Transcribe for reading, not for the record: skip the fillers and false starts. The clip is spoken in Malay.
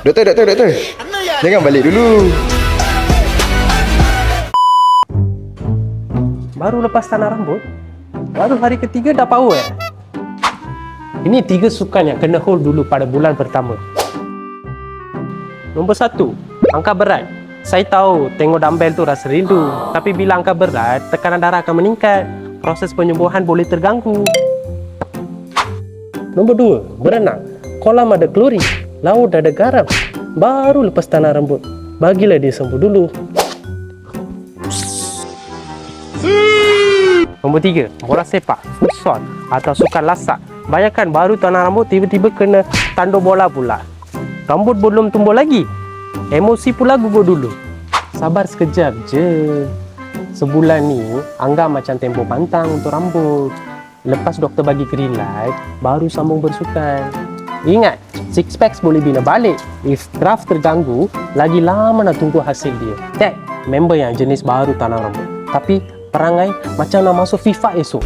Doktor. Jangan balik dulu. Baru lepas tanah rambut, baru hari ketiga dah power Ini 3 sukan yang kena hold dulu pada bulan pertama. Nombor 1, angkat berat. Saya tahu tengok dumbbell tu rasa rindu, tapi bila angkat berat, tekanan darah akan meningkat. Proses penyembuhan boleh terganggu. Nombor 2, berenang. Kolam ada klorin, laut ada garam. Baru lepas tanah rambut, bagilah dia sembuh dulu. Nombor 3, bola sepak, futsal atau sukan lasak. Bayangkan baru tanah rambut tiba-tiba kena tanduk bola pula. Rambut belum tumbuh lagi. Emosi pula gugur dulu. Sabar sekejap je. Sebulan ni anggap macam tempoh pantang untuk rambut. Lepas doktor bagi green light, baru sambung bersukan. Ingat, six packs boleh bina balik. If draft terganggu, lagi lama nak tunggu hasil dia. Tag member yang jenis baru tanah rambut. Tapi perangai macam nak masuk FIFA esok.